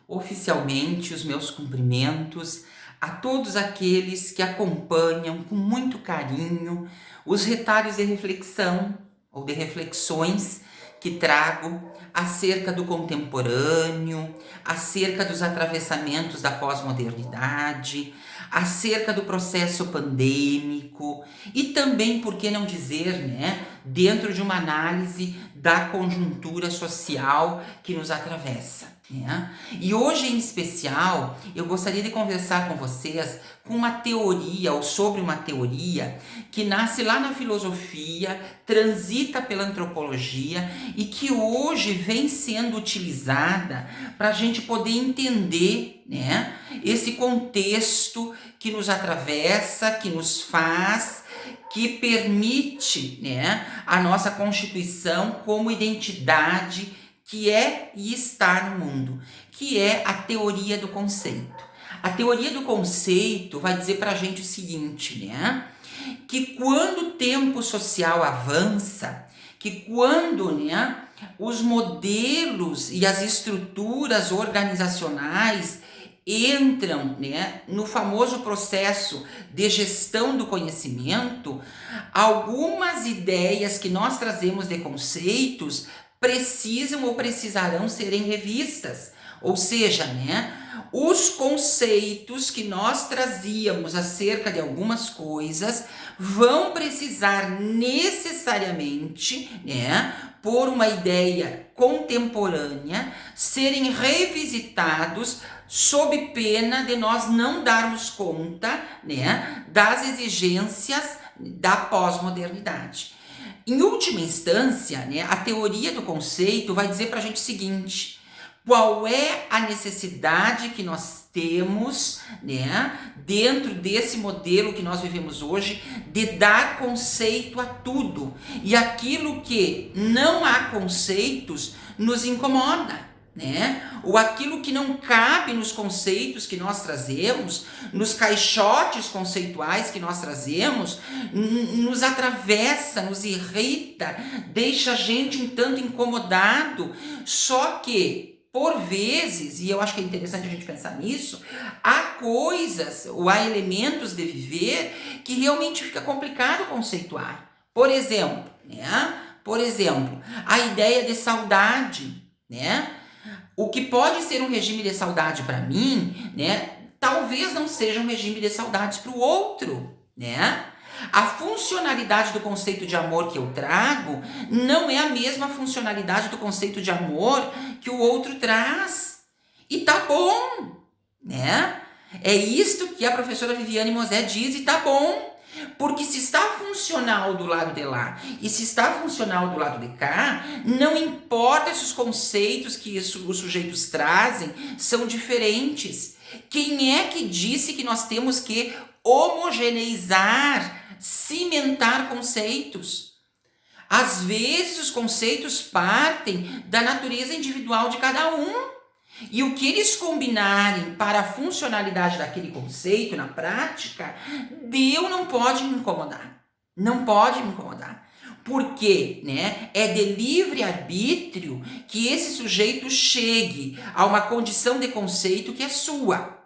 oficialmente os meus cumprimentos a todos aqueles que acompanham com muito carinho os retalhos de reflexão ou de reflexões que trago acerca do contemporâneo, acerca dos atravessamentos da pós-modernidade, acerca do processo pandêmico e também, por que não dizer, dentro de uma análise da conjuntura social que nos atravessa. E hoje, em especial, eu gostaria de conversar com vocês com uma teoria ou sobre uma teoria que nasce lá na filosofia, transita pela antropologia e que hoje vem sendo utilizada para a gente poder entender, esse contexto que nos atravessa, que nos faz, que permite, a nossa constituição como identidade que é e está no mundo, que é a teoria do conceito. A teoria do conceito vai dizer para a gente o seguinte, que quando o tempo social avança, que quando os modelos e as estruturas organizacionais entram no famoso processo de gestão do conhecimento, algumas ideias que nós trazemos de conceitos precisam ou precisarão serem revistas. Ou seja, os conceitos que nós trazíamos acerca de algumas coisas vão precisar necessariamente, por uma ideia contemporânea, serem revisitados sob pena de nós não darmos conta, das exigências da pós-modernidade. Em última instância, a teoria do conceito vai dizer para a gente o seguinte: qual é a necessidade que nós temos, dentro desse modelo que nós vivemos hoje, de dar conceito a tudo. E aquilo que não há conceitos nos incomoda. Ou aquilo que não cabe nos conceitos que nós trazemos, nos caixotes conceituais que nós trazemos, nos atravessa, nos irrita, deixa a gente um tanto incomodado. Só que, por vezes, e eu acho que é interessante a gente pensar nisso, há coisas ou há elementos de viver que realmente fica complicado conceituar. Por exemplo, a ideia de saudade, O que pode ser um regime de saudade para mim, talvez não seja um regime de saudades para o outro, A funcionalidade do conceito de amor que eu trago não é a mesma funcionalidade do conceito de amor que o outro traz. E tá bom, É isto que a professora Viviane Mosé diz e tá bom. Porque se está funcional do lado de lá e se está funcional do lado de cá, não importa se os conceitos que os sujeitos trazem são diferentes. Quem é que disse que nós temos que homogeneizar, cimentar conceitos? Às vezes os conceitos partem da natureza individual de cada um. E o que eles combinarem para a funcionalidade daquele conceito na prática, não pode me incomodar. Não pode me incomodar. Porque, é de livre arbítrio que esse sujeito chegue a uma condição de conceito que é sua,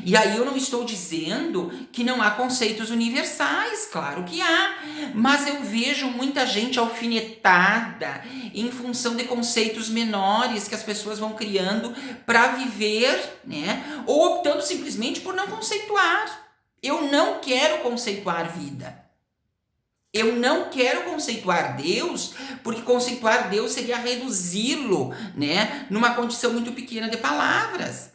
E aí eu não estou dizendo que não há conceitos universais, claro que há, mas eu vejo muita gente alfinetada em função de conceitos menores que as pessoas vão criando para viver, ou optando simplesmente por não conceituar. Eu não quero conceituar vida. Eu não quero conceituar Deus, porque conceituar Deus seria reduzi-lo, numa condição muito pequena de palavras.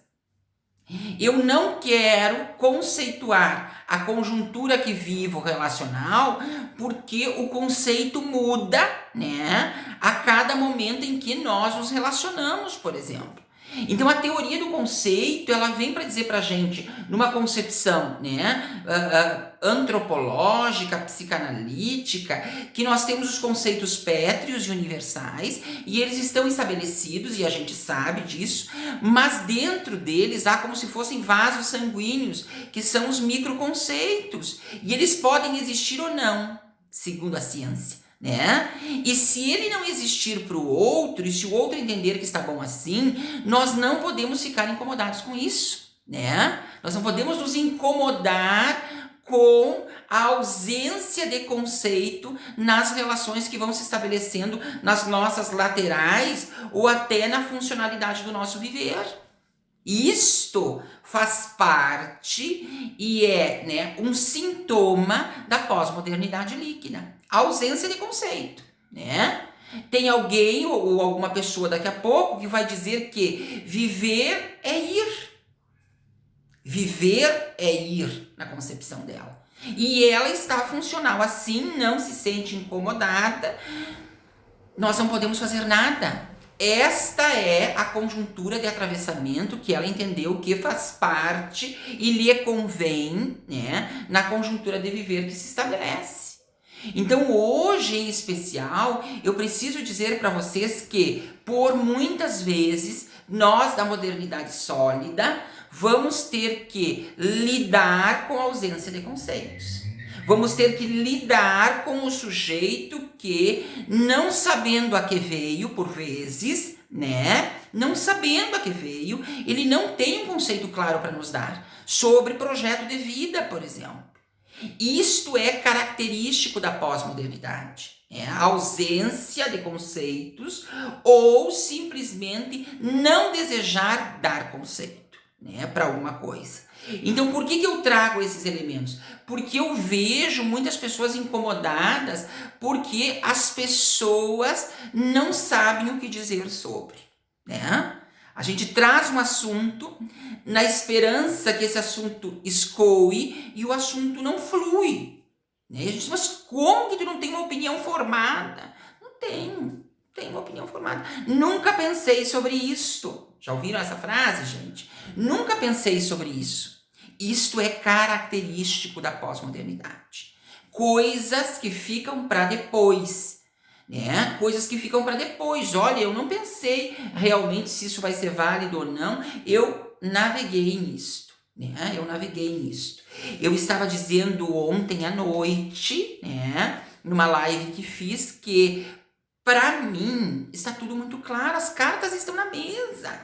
Eu não quero conceituar a conjuntura que vivo relacional, porque o conceito muda, a cada momento em que nós nos relacionamos, por exemplo. Então a teoria do conceito, ela vem para dizer para a gente, numa concepção antropológica, psicanalítica, que nós temos os conceitos pétreos e universais, e eles estão estabelecidos, e a gente sabe disso, mas dentro deles há como se fossem vasos sanguíneos, que são os microconceitos, e eles podem existir ou não, segundo a ciência. né? E se ele não existir para o outro, e se o outro entender que está bom assim, nós não podemos ficar incomodados com isso, né? Nós não podemos nos incomodar com a ausência de conceito nas relações que vão se estabelecendo nas nossas laterais ou até na funcionalidade do nosso viver. Isto faz parte e é, né, um sintoma da pós-modernidade líquida. A ausência de conceito, né? Tem alguém ou alguma pessoa daqui a pouco que vai dizer que viver é ir. Viver é ir na concepção dela. E ela está funcional assim, não se sente incomodada. Nós não podemos fazer nada. Esta é a conjuntura de atravessamento que ela entendeu que faz parte e lhe convém, né, na conjuntura de viver que se estabelece. Então, hoje em especial, eu preciso dizer para vocês que, por muitas vezes, nós da modernidade sólida vamos ter que lidar com a ausência de conceitos. Vamos ter que lidar com o sujeito que, não sabendo a que veio, por vezes, né? Não sabendo a que veio, ele não tem um conceito claro para nos dar sobre projeto de vida, por exemplo. Isto é característico da pós-modernidade. A ausência de conceitos ou simplesmente não desejar dar conceito, né, para alguma coisa. Então, por que eu trago esses elementos? Porque eu vejo muitas pessoas incomodadas porque as pessoas não sabem o que dizer sobre, né? A gente traz um assunto na esperança que esse assunto escoe e o assunto não flui, né? A gente diz, mas como que tu não tem uma opinião formada? Não tenho uma opinião formada. Nunca pensei sobre isto. Já ouviram essa frase, gente? Nunca pensei sobre isso. Isto é característico da pós-modernidade. Coisas que ficam para depois, né? Coisas que ficam para depois. Olha, eu não pensei realmente se isso vai ser válido ou não. Eu naveguei nisto, né? Eu estava dizendo ontem à noite, né, numa live que fiz, que para mim está tudo muito claro. As cartas estão na mesa.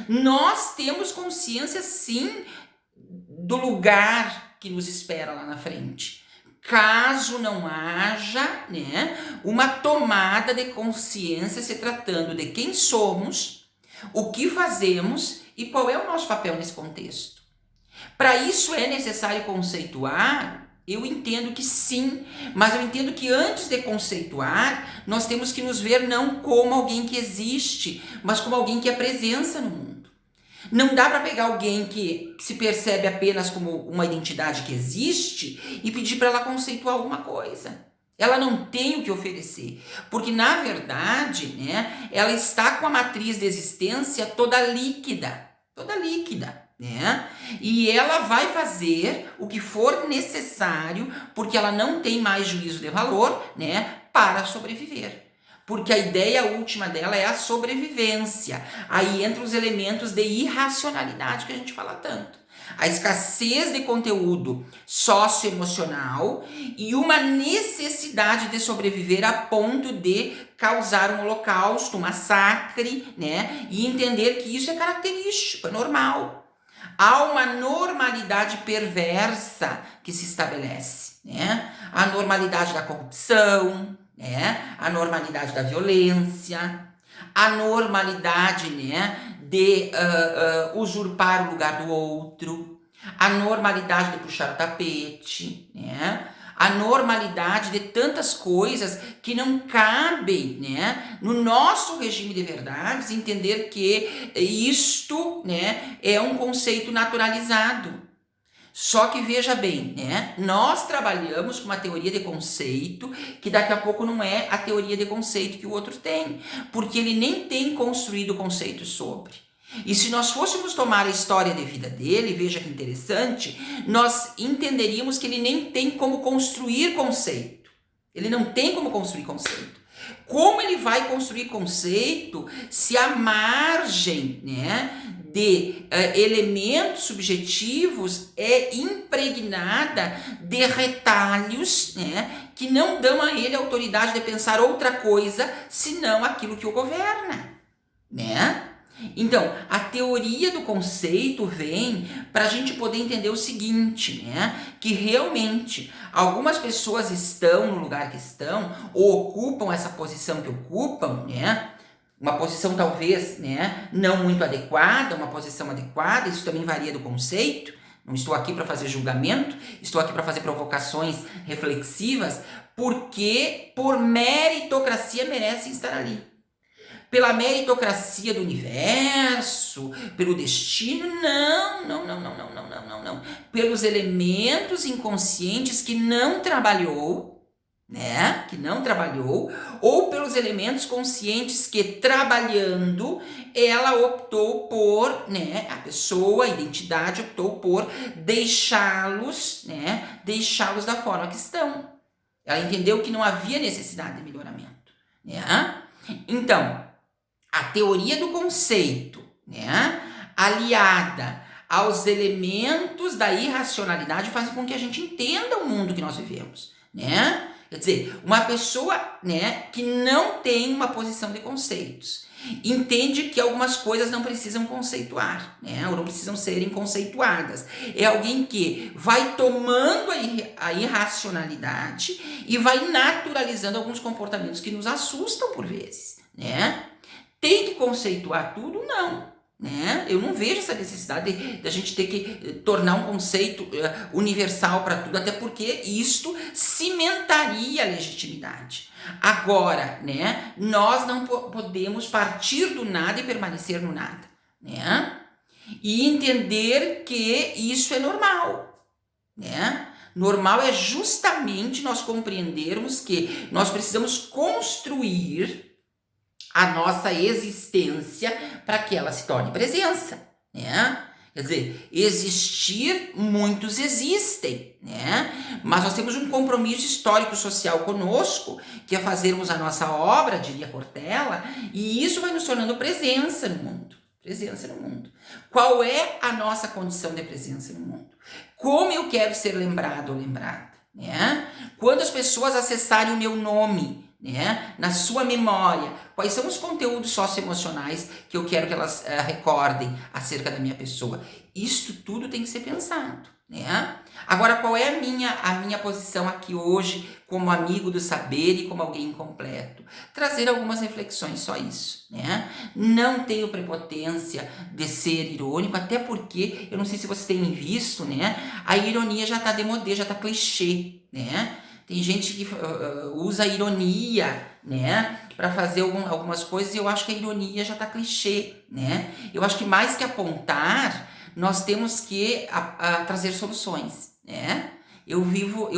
Nós temos consciência, sim, do lugar que nos espera lá na frente. Caso não haja, né, uma tomada de consciência se tratando de quem somos, o que fazemos e qual é o nosso papel nesse contexto. Para isso é necessário conceituar. Eu entendo que sim, mas eu entendo que antes de conceituar, nós temos que nos ver não como alguém que existe, mas como alguém que é presença no mundo. Não dá para pegar alguém que se percebe apenas como uma identidade que existe e pedir para ela conceituar alguma coisa. Ela não tem o que oferecer, porque na verdade, né, ela está com a matriz de existência toda líquida, né? E ela vai fazer o que for necessário, porque ela não tem mais juízo de valor, né, para sobreviver. Porque a ideia última dela é a sobrevivência. Aí entram os elementos de irracionalidade que a gente fala tanto. A escassez de conteúdo socioemocional e uma necessidade de sobreviver a ponto de causar um holocausto, um massacre, né? E entender que isso é característico, é normal. Há uma normalidade perversa que se estabelece, né? A normalidade da corrupção, né? A normalidade da violência, a normalidade, né, de usurpar o lugar do outro, a normalidade de puxar o tapete, né? A normalidade de tantas coisas que não cabem, né, no nosso regime de verdades, entender que isto, né, é um conceito naturalizado. Só que veja bem, né, nós trabalhamos com uma teoria de conceito que daqui a pouco não é a teoria de conceito que o outro tem, porque ele nem tem construído conceito sobre. E se nós fôssemos tomar a história de vida dele, veja que interessante, nós entenderíamos que ele nem tem como construir conceito. Ele não tem como construir conceito. Como ele vai construir conceito se a margem, né, de elementos subjetivos é impregnada de retalhos, né, que não dão a ele a autoridade de pensar outra coisa senão aquilo que o governa, né? Então, a teoria do conceito vem para a gente poder entender o seguinte, né? Que realmente algumas pessoas estão no lugar que estão, ou ocupam essa posição que ocupam, né? Uma posição talvez, né, não muito adequada, uma posição adequada, isso também varia do conceito. Não estou aqui para fazer julgamento, estou aqui para fazer provocações reflexivas, porque por meritocracia merecem estar ali. Pela meritocracia do universo, pelo destino, não. Pelos elementos inconscientes que não trabalhou, né? Que não trabalhou, ou pelos elementos conscientes que, trabalhando, ela optou por, né? A pessoa, a identidade optou por deixá-los, né? Deixá-los da forma que estão. Ela entendeu que não havia necessidade de melhoramento, né? Então, a teoria do conceito, né, aliada aos elementos da irracionalidade, faz com que a gente entenda o mundo que nós vivemos, né? Quer dizer, uma pessoa, né, que não tem uma posição de conceitos, entende que algumas coisas não precisam conceituar, né, ou não precisam serem conceituadas. É alguém que vai tomando a irracionalidade e vai naturalizando alguns comportamentos que nos assustam por vezes, né? Tem que conceituar tudo? Não, né? Eu não vejo essa necessidade de a gente ter que tornar um conceito universal para tudo, até porque isto cimentaria a legitimidade. Agora, né, nós não podemos partir do nada e permanecer no nada, né? E entender que isso é normal, né? Normal é justamente nós compreendermos que nós precisamos construir a nossa existência para que ela se torne presença, né? Quer dizer, existir, muitos existem, né? Mas nós temos um compromisso histórico-social conosco, que é fazermos a nossa obra, diria Cortella, e isso vai nos tornando presença no mundo. Presença no mundo. Qual é a nossa condição de presença no mundo? Como eu quero ser lembrado ou lembrada, né? Quando as pessoas acessarem o meu nome, né, na sua memória, quais são os conteúdos socioemocionais que eu quero que elas recordem acerca da minha pessoa? Isto tudo tem que ser pensado, né? Agora, qual é a minha posição aqui hoje como amigo do saber e como alguém incompleto? Trazer algumas reflexões, só isso, né? Não tenho prepotência de ser irônico, até porque, eu não sei se vocês têm visto, né, a ironia já está demodê, já está clichê, né? Tem gente que usa a ironia, né, para fazer algumas coisas, e eu acho que a ironia já está clichê, né? Eu acho que mais que apontar, nós temos que trazer soluções, né? Eu vivo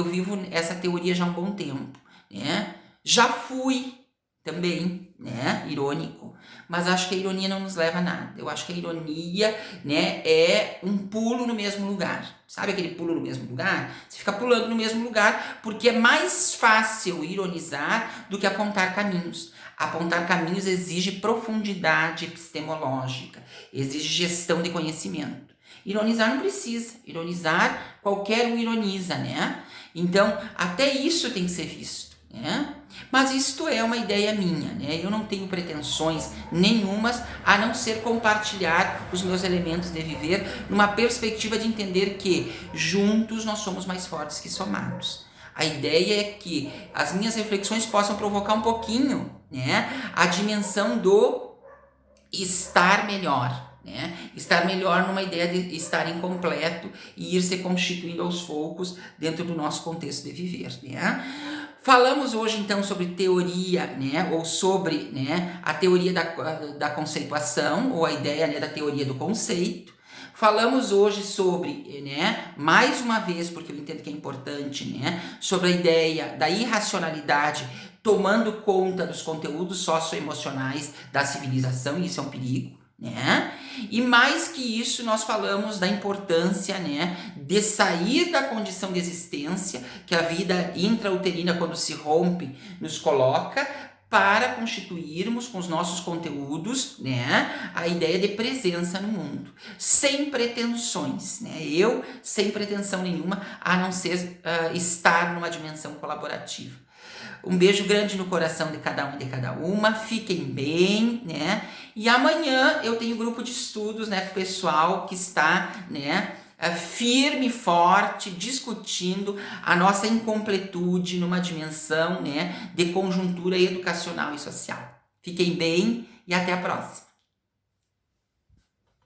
essa teoria já há um bom tempo, né? Já fui também, né, irônico, mas acho que a ironia não nos leva a nada. Eu acho que a ironia, né, é um pulo no mesmo lugar. Sabe aquele pulo no mesmo lugar? Você fica pulando no mesmo lugar porque é mais fácil ironizar do que apontar caminhos. Apontar caminhos exige profundidade epistemológica, exige gestão de conhecimento. Ironizar não precisa. Ironizar, qualquer um ironiza, né? Então, até isso tem que ser visto, né? Mas isto é uma ideia minha, né? Eu não tenho pretensões nenhumas a não ser compartilhar os meus elementos de viver numa perspectiva de entender que juntos nós somos mais fortes que somados. A ideia é que as minhas reflexões possam provocar um pouquinho, né, a dimensão do estar melhor. Né? Estar melhor numa ideia de estar incompleto e ir se constituindo aos poucos dentro do nosso contexto de viver, né? Falamos hoje então sobre teoria, né, ou sobre, né, a teoria da conceituação, ou a ideia, né, da teoria do conceito. Falamos hoje sobre, né, mais uma vez, porque eu entendo que é importante, né, sobre a ideia da irracionalidade tomando conta dos conteúdos socioemocionais da civilização, e isso é um perigo. Né? E mais que isso, nós falamos da importância, né, de sair da condição de existência que a vida intrauterina, quando se rompe, nos coloca, para constituirmos com os nossos conteúdos, né, a ideia de presença no mundo, sem pretensões, né? Eu sem pretensão nenhuma, a não ser estar numa dimensão colaborativa. Um beijo grande no coração de cada um e de cada uma, fiquem bem, né? E amanhã eu tenho grupo de estudos, né, com o pessoal que está, né, firme e forte, discutindo a nossa incompletude numa dimensão, né, de conjuntura educacional e social. Fiquem bem e até a próxima.